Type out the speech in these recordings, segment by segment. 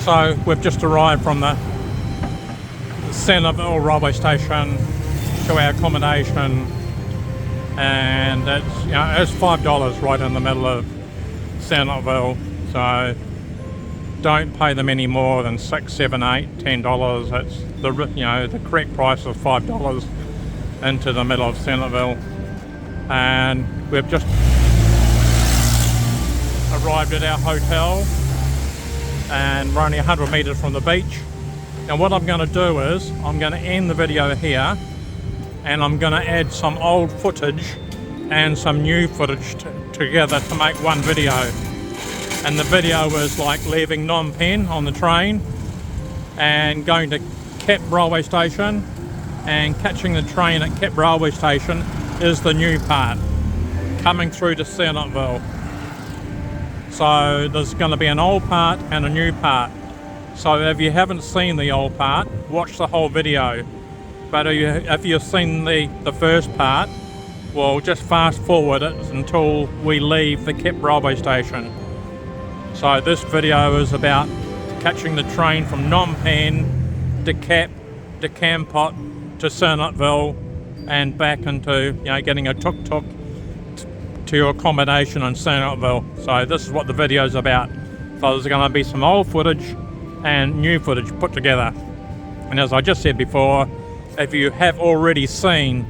So we've just arrived from the Sihanoukville railway station to our accommodation, and it's, you know, it's $5 right in the middle of Sihanoukville, so don't pay them any more than $6, $7, $8, $10. It's the, you know, the correct price of $5 into the middle of Sihanoukville. And we've just arrived at our hotel, and we're only 100 metres from the beach. Now what I'm going to do is I'm going to end the video here, and I'm going to add some old footage and some new footage together to make one video. And the video is like leaving Phnom Penh on the train and going to Kep railway station, and catching the train at Kep railway station is the new part, coming through to Sihanoukville. So there's going to be an old part and a new part. So if you haven't seen the old part, watch the whole video. But if you've seen the first part, well, just fast forward it until we leave the Kep railway station. So this video is about catching the train from Phnom Penh to Kep, to Kampot, to Sihanoukville, and back into, you know, getting a tuk-tuk to your accommodation in Sihanoukville. So this is what the video is about. So there's going to be some old footage and new footage put together. And as I just said before, if you have already seen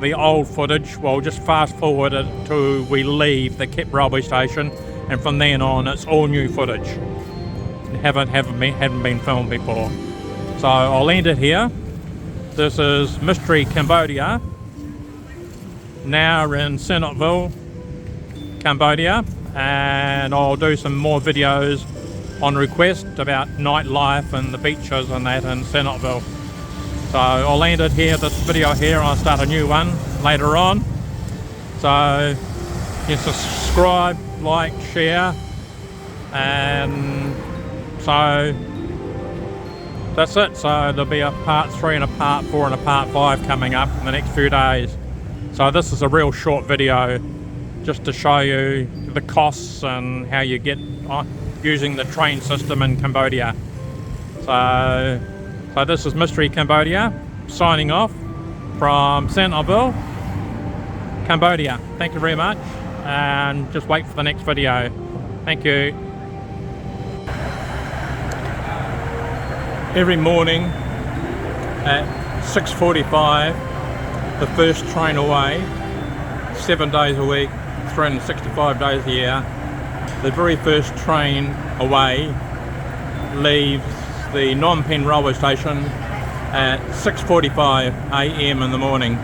the old footage, well, just fast forward it till we leave the Kep railway station, and from then on it's all new footage. It haven't been filmed before. So I'll end it here. This is Mystery Cambodia, now in Sihanoukville, Cambodia, and I'll do some more videos on request about nightlife and the beaches and that in Sihanoukville. So I'll end it here, this video here, and I'll start a new one later on. So you subscribe, like, share, and so that's it. So there'll be a part 3 and a part 4 and a part 5 coming up in the next few days. So this is a real short video just to show you the costs and how you get using the train system in Cambodia. So this is Mystery Cambodia signing off from Sihanoukville, Cambodia. Thank you very much, and just wait for the next video. Thank you. Every morning at 6:45, the first train away, 7 days a week, 365 days a year. The very first train away leaves the Phnom Penh railway station at 6:45 AM in the morning,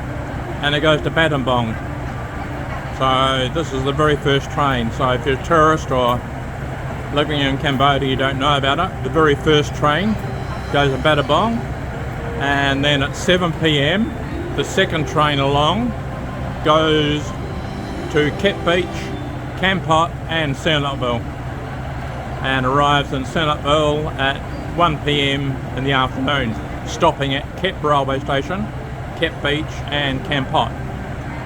and it goes to Battambang. So this is the very first train. So if you're a tourist or living in Cambodia, you don't know about it, the very first train goes to Battambang, and then at 7 PM the second train along goes to Kep Beach, Kampot and Sihanoukville, and arrives in Sihanoukville at 1 PM in the afternoon, stopping at Kep railway station, Kep Beach and Kampot.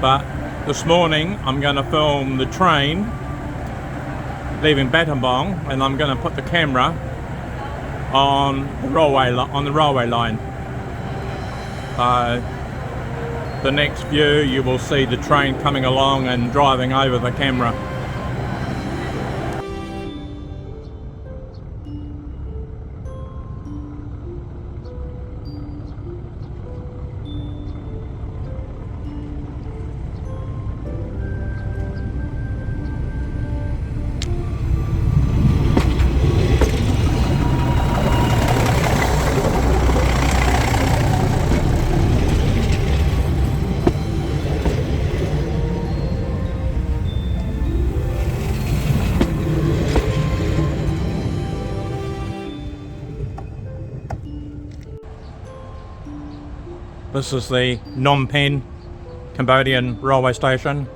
But this morning I'm going to film the train leaving Battambang, and I'm going to put the camera on the railway line. The next view you will see the train coming along and driving over the camera. This is the Phnom Penh Cambodian railway station,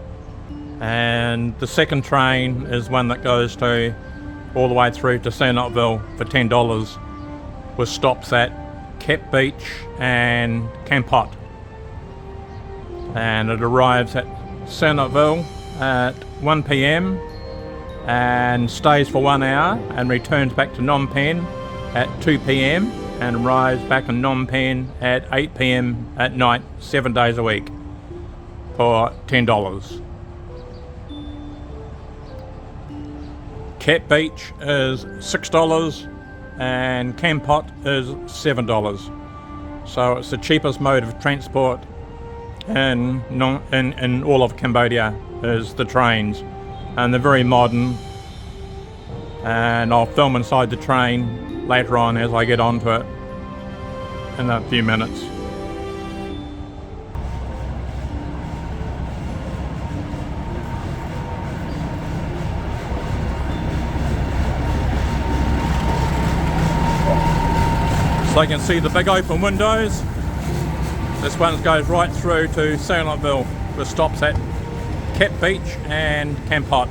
and the second train is one that goes to all the way through to Sihanoukville for $10, with stops at Kep Beach and Kampot, and it arrives at Sihanoukville at 1 PM and stays for 1 hour and returns back to Phnom Penh at 2 p.m. and arrives back in Phnom Penh at 8 p.m. at night, 7 days a week for $10. Kep Beach is $6 and Kampot is $7. So it's the cheapest mode of transport in all of Cambodia is the trains, and they're very modern, and I'll film inside the train later on as I get onto it in a few minutes. So you can see the big open windows. This one goes right through to Sihanoukville, which stops at Kep Beach and Kampot.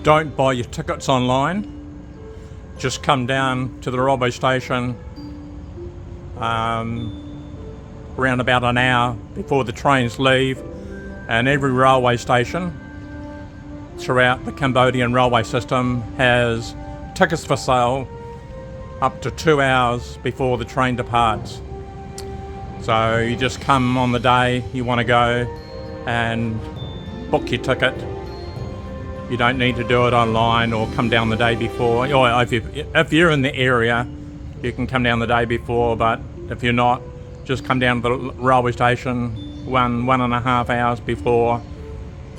Don't buy your tickets online. Just come down to the railway station around about an hour before the trains leave, and every railway station throughout the Cambodian railway system has tickets for sale up to 2 hours before the train departs. So you just come on the day you want to go and book your ticket. You don't need to do it online or come down the day before. Or if you're in the area, you can come down the day before, but if you're not, just come down to the railway station 1.5 hours before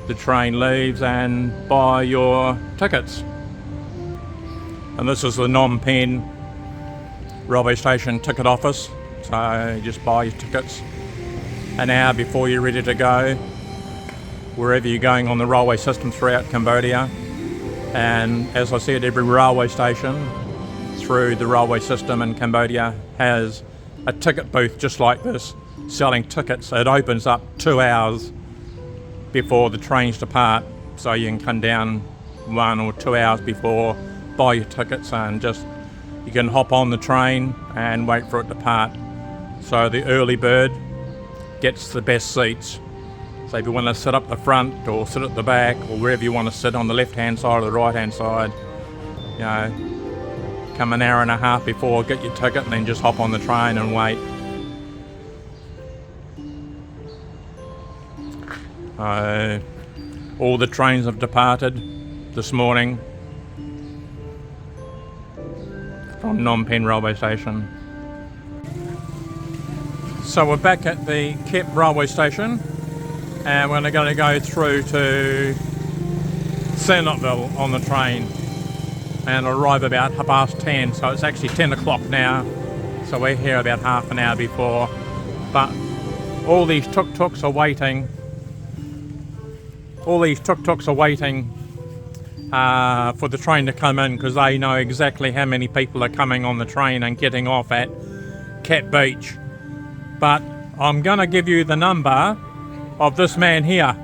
the train leaves and buy your tickets. And this is the Phnom Penh railway station ticket office, so just buy your tickets an hour before you're ready to go wherever you're going on the railway system throughout Cambodia. And as I said, every railway station through the railway system in Cambodia has a ticket booth just like this, selling tickets. It opens up 2 hours before the trains depart, so you can come down 1 or 2 hours before, buy your tickets, and just you can hop on the train and wait for it to depart. So the early bird gets the best seats. So if you want to sit up the front or sit at the back or wherever you want to sit, on the left hand side or the right hand side, you know, come an hour and a half before, get your ticket, and then just hop on the train and wait. All the trains have departed this morning from Phnom Penh railway station. So we're back at the Kep railway station, and we're going to go through to Sihanoukville on the train and arrive about 10:30, so it's actually 10 o'clock now, so we're here about half an hour before. But all these tuk-tuks are waiting. For the train to come in, because they know exactly how many people are coming on the train and getting off at Kep Beach. But I'm going to give you the number of this man here,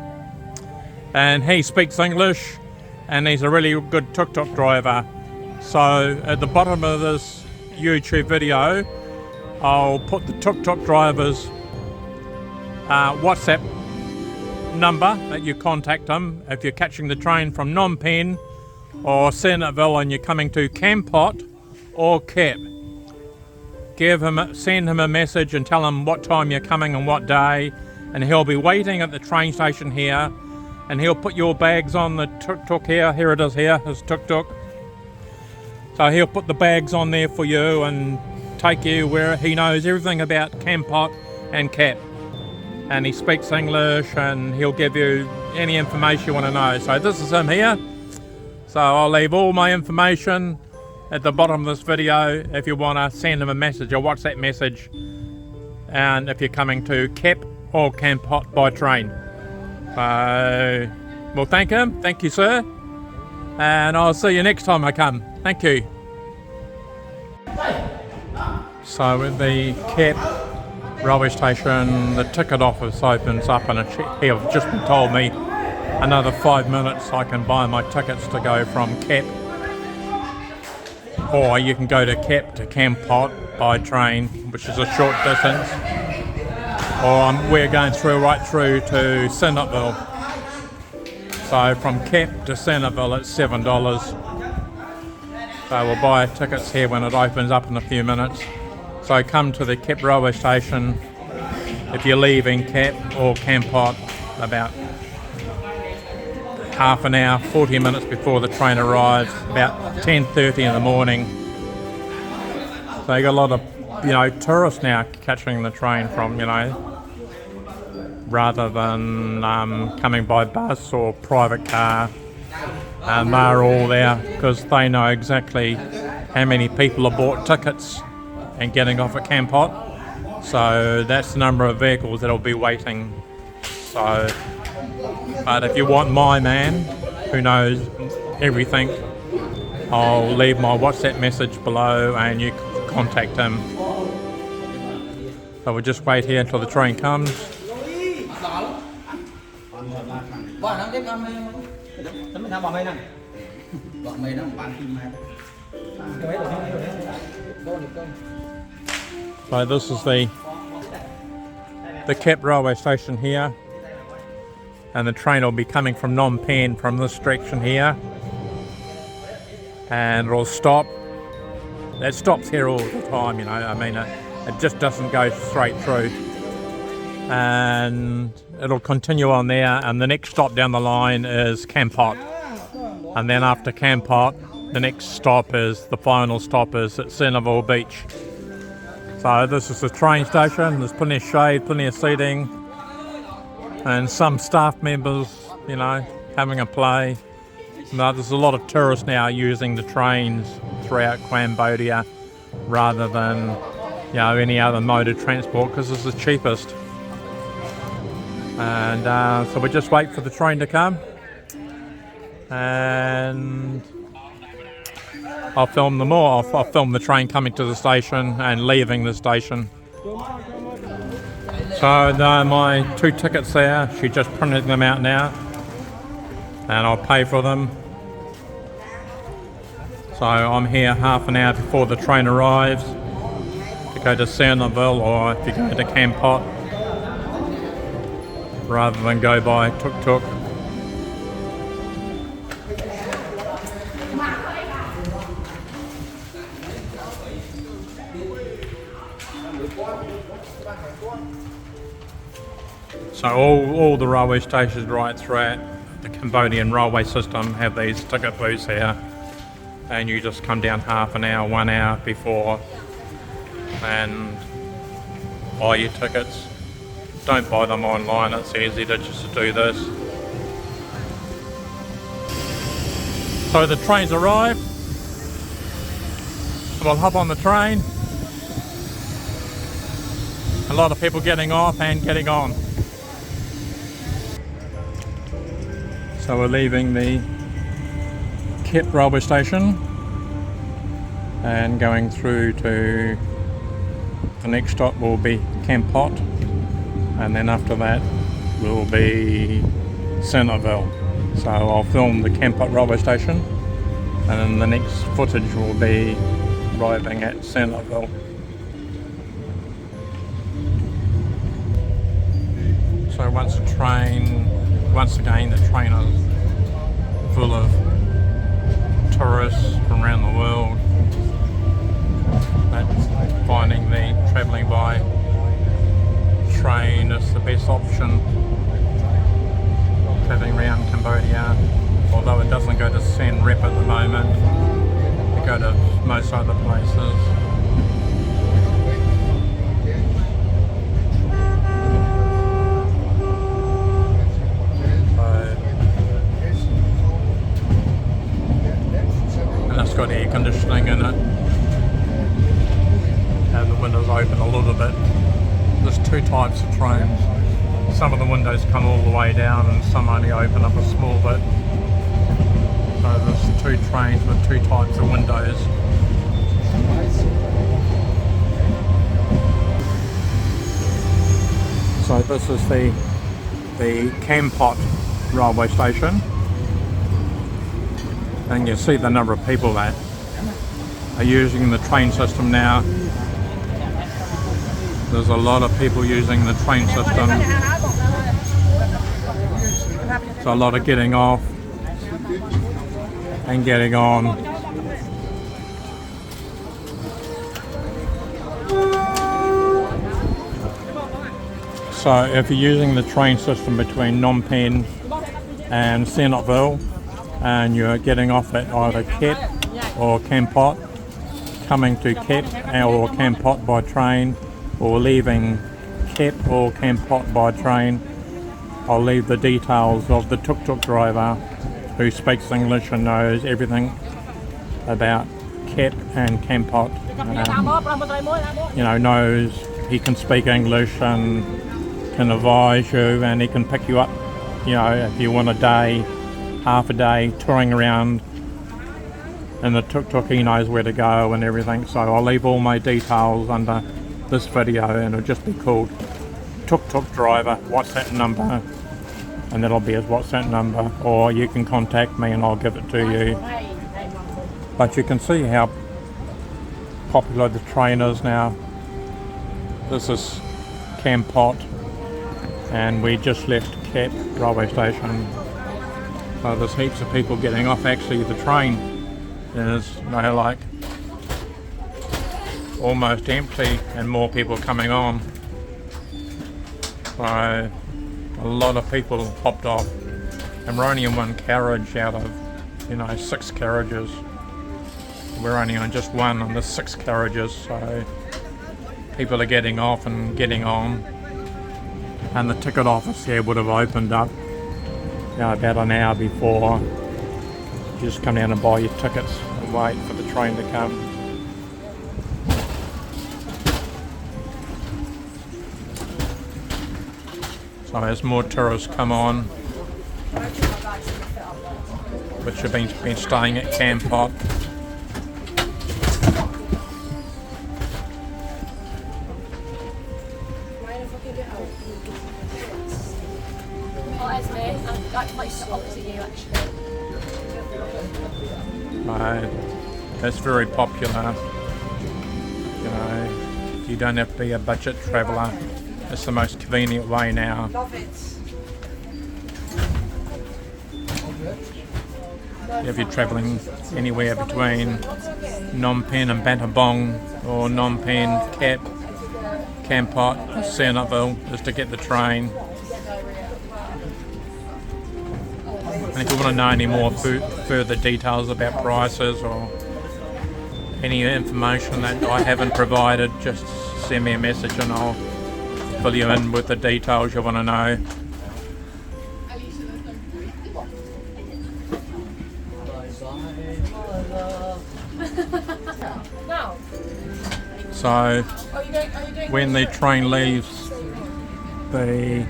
and he speaks English, and he's a really good tuk-tuk driver. So at the bottom of this YouTube video, I'll put the tuk-tuk driver's WhatsApp number that you contact him if you're catching the train from Phnom Penh or Sihanoukville and you're coming to Kampot or Kep. Send him a message and tell him what time you're coming and what day, and he'll be waiting at the train station here, and he'll put your bags on the tuk-tuk here. Here it is here, his tuk-tuk. So he'll put the bags on there for you and take you where he knows everything about Kampot and Kep. And he speaks English, and he'll give you any information you want to know. So this is him here. So I'll leave all my information at the bottom of this video if you want to send him a message or WhatsApp message, and if you're coming to Kep or Kampot by train. We'll thank him. Thank you, sir. And I'll see you next time I come. Thank you. So at the Kep railway station, the ticket office opens up, and have just been told me another 5 minutes I can buy my tickets to go from Kep, or you can go to Kep to Kampot by train, which is a short distance. we're going right through to Sihanoukville. So from Kep to Sihanoukville it's $7. So we'll buy tickets here when it opens up in a few minutes. So come to the Kep railway station if you're leaving Kep or Kampot about half an hour, 40 minutes before the train arrives, about 10:30 in the morning. So you got a lot of, tourists now catching the train from, rather than coming by bus or private car. And they're all there because they know exactly how many people have bought tickets and getting off at Kampot. So that's the number of vehicles that'll be waiting. So, but if you want my man, who knows everything, I'll leave my WhatsApp message below and you can contact him. So we'll just wait here until the train comes. So this is the Kep railway station here, and the train will be coming from Phnom Penh from this direction here, and it'll stop. It stops here all the time, it just doesn't go straight through, and it'll continue on there, and the next stop down the line is Kampot, and then after Kampot the next stop is, the final stop is at Sihanoukville Beach. So this is the train station. There's plenty of shade, plenty of seating, and some staff members, having a play. There's a lot of tourists now using the trains throughout Cambodia rather than any other mode of transport, because it's the cheapest. And so we just wait for the train to come, and I'll film them all. I'll film the train coming to the station and leaving the station. So my 2 tickets there, she just printed them out now, and I'll pay for them. So I'm here half an hour before the train arrives to go to Sihanoukville, or if you go to Kampot, rather than go by tuk-tuk. So all the railway stations right throughout the Cambodian railway system have these ticket booths here, and you just come down half an hour, 1 hour before and buy your tickets. Don't buy them online, it's easy to just do this. So the train's arrived, we'll hop on the train. A lot of people getting off and getting on. So we're leaving the Kep railway station and going through to the next stop will be Kampot, and then after that will be Sihanoukville. So I'll film the Kampot railway station, and then the next footage will be arriving at Sihanoukville. So once again the train is full of tourists from around the world. That's finding travelling by train is the best option. Travelling around Cambodia, although it doesn't go to Siem Reap at the moment, it go to most other places. It's got air conditioning in it, and the windows open a little bit. There's 2 types of trains. Some of the windows come all the way down and some only open up a small bit. So there's 2 trains with 2 types of windows. So this is the Kampot railway station. And you see the number of people that are using the train system now. There's a lot of people using the train system. So a lot of getting off and getting on. So if you're using the train system between Phnom Penh and Sihanoukville and you're getting off at either Kep or Kampot, coming to Kep or Kampot by train, or leaving Kep or Kampot by train, I'll leave the details of the tuk-tuk driver who speaks English and knows everything about Kep and Kampot. You know, knows he can speak English and can advise you, and he can pick you up, you know, if you want a day, half a day touring around in the tuk-tuk. He knows where to go and everything. So I'll leave all my details under this video, and it'll just be called tuk-tuk driver WhatsApp number, and that'll be his WhatsApp number, or you can contact me and I'll give it to you. But you can see how popular the train is now. This is Kampot, and we just left Kep railway station. So there's heaps of people getting off. Actually the train is, you know, like almost empty, and more people coming on. So a lot of people hopped off, and we're only in one carriage out of, you know, 6 carriages. We're only on just one, and there's 6 carriages, so people are getting off and getting on. And the ticket office here would have opened up, you know, about an hour before. You just come down and buy your tickets and wait for the train to come. So as more tourists come on, which have been staying at Kampot. It's very popular. You know, you don't have to be a budget traveller. It's the most convenient way now. If you're travelling anywhere between Phnom Penh and Bantambong, or Phnom Penh, Kep, Kampot, Sihanoukville, is to get the train. And if you want to know any more further details about prices or any information that I haven't provided, just send me a message and I'll fill you in with the details you want to know. So when the train leaves the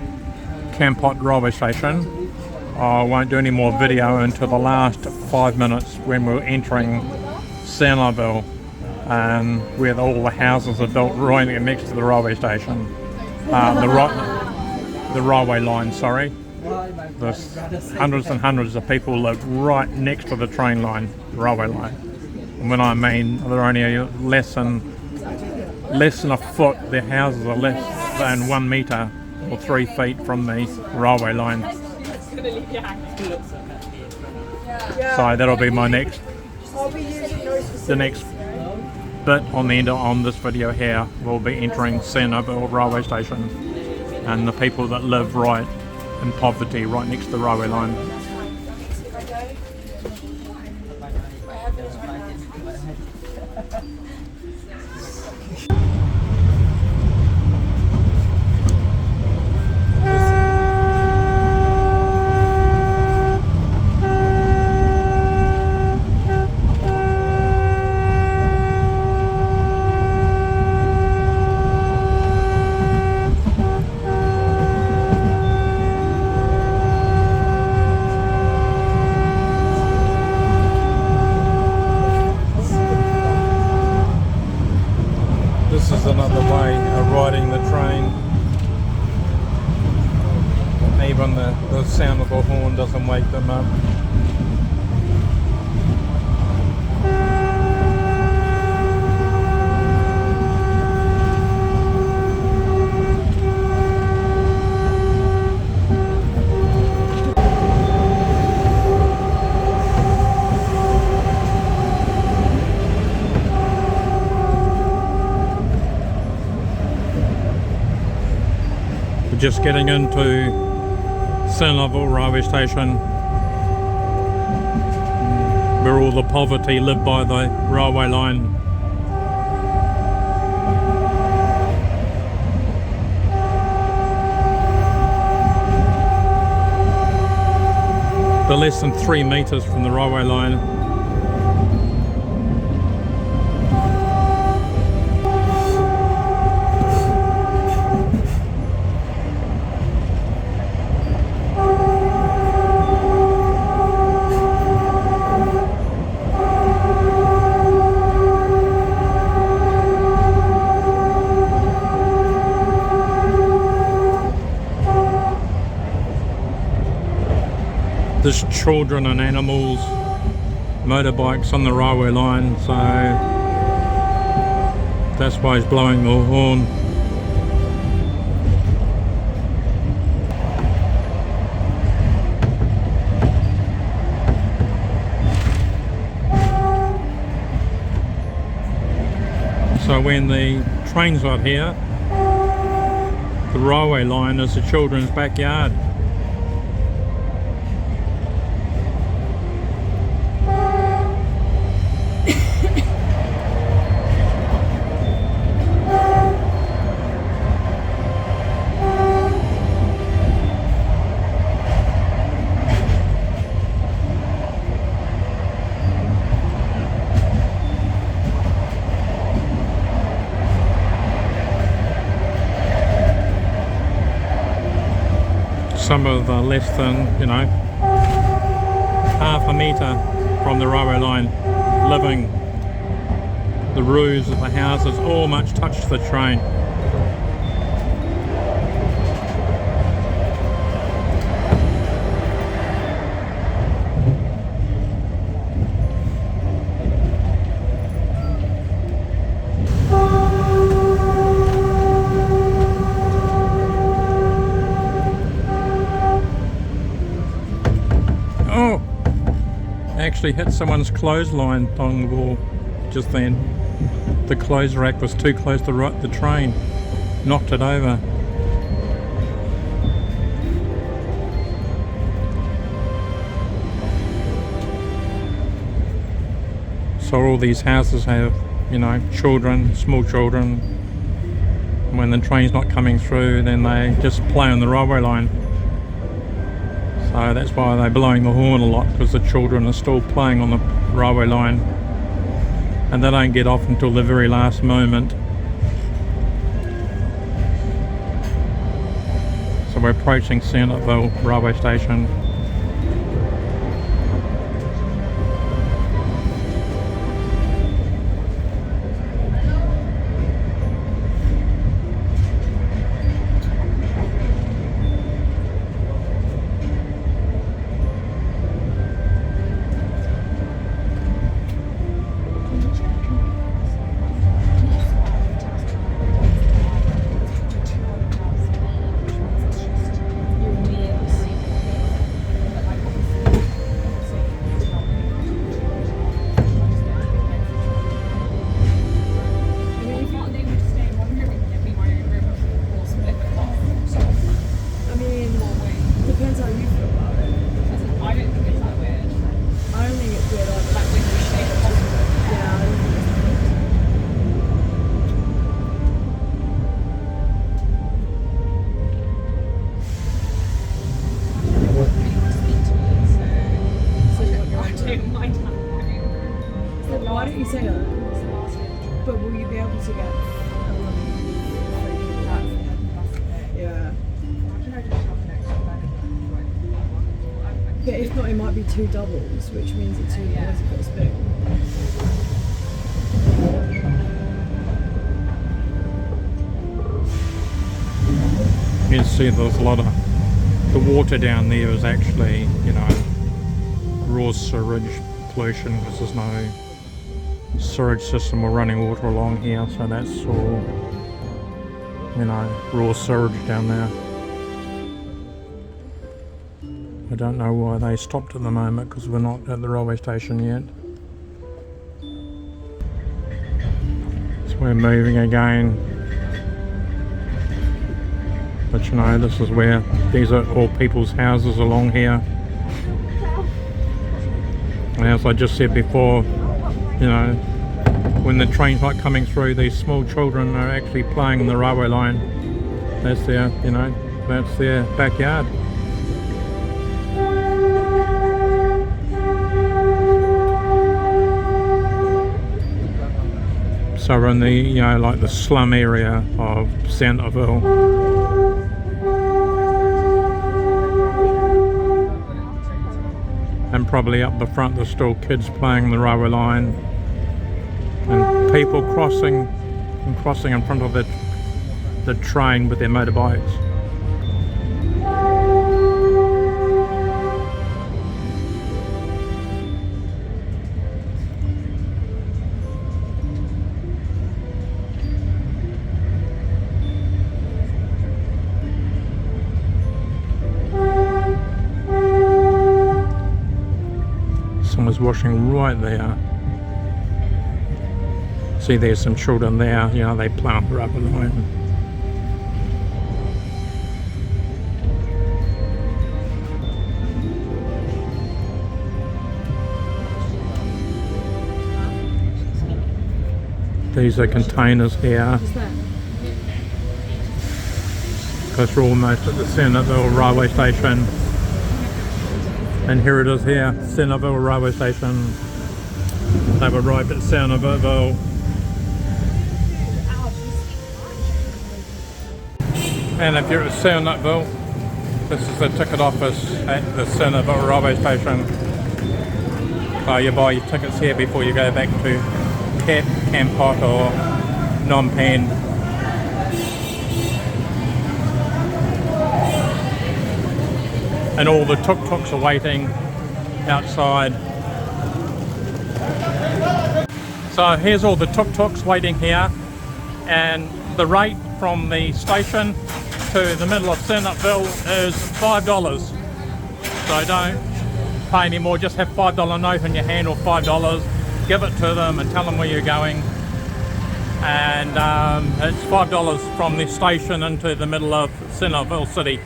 Kampot railway station, I won't do any more video until the last 5 minutes when we're entering Sihanoukville, and where all the houses are built right next to the railway station. The railway line, sorry. There's hundreds and hundreds of people live right next to the train line, the railway line. And when I mean they're only less than a foot, their houses are less than 1 metre or 3 feet from the railway line. So that'll be my next, the next bit on the end on this video here. We'll be entering Sihanoukville railway station, and the people that live right in poverty right next to the railway line. This is another way of riding the train. Even the sound of the horn doesn't wake them up. just getting into Sihanoukville railway station, where all the poverty live by the railway line. They're less than 3 meters from the railway line. There's children and animals, motorbikes on the railway line, so that's why he's blowing the horn. So when the train's not here, the railway line is the children's backyard. Some of the less than, half a metre from the railway line living. The roofs of the houses all much touch the train. Actually hit someone's clothesline on the wall just then. The clothes rack was too close to the train, knocked it over. So all these houses have, children, small children. When the train's not coming through, then they just play on the railway line. So that's why they're blowing the horn a lot, because the children are still playing on the railway line and they don't get off until the very last moment. So we're approaching Sihanoukville railway station. Why don't you say that? But will you be able to get yeah. But if not, it might be 2 doubles, which means it's 2 boys if it's big. You can see there's a lot of the water down there is actually, raw sewage pollution, because there's no sewage system or running water along here, so that's all, raw sewage down there. I don't know why they stopped at the moment, because we're not at the railway station yet. So we're moving again. But you know, this is where these are all people's houses along here. And as I just said before, you know, when the train's not coming through, these small children are actually playing on the railway line. That's their, you know, that's their backyard. So we're in the, you know, like the slum area of Sihanoukville. And probably up the front there's still kids playing on the railway line. And people crossing in front of the train with their motorbikes. Someone's washing right there. See, there's some children there, you know, they play on the railway line. These are containers here. Because we're almost at the Sihanoukville railway station. And here it is here, Sihanoukville railway station. They've arrived at Sihanoukville. And if you're at Sihanoukville, this is the ticket office at the Sihanoukville railway station. So you buy your tickets here before you go back to Kep, Kampot or Phnom Penh. And all the tuk-tuks are waiting outside. So here's all the tuk-tuks waiting here, and the rate from the station to the middle of Sihanoukville is $5. So don't pay any more, just have $5 note in your hand or $5, give it to them and tell them where you're going. And it's $5 from the station into the middle of Sihanoukville city.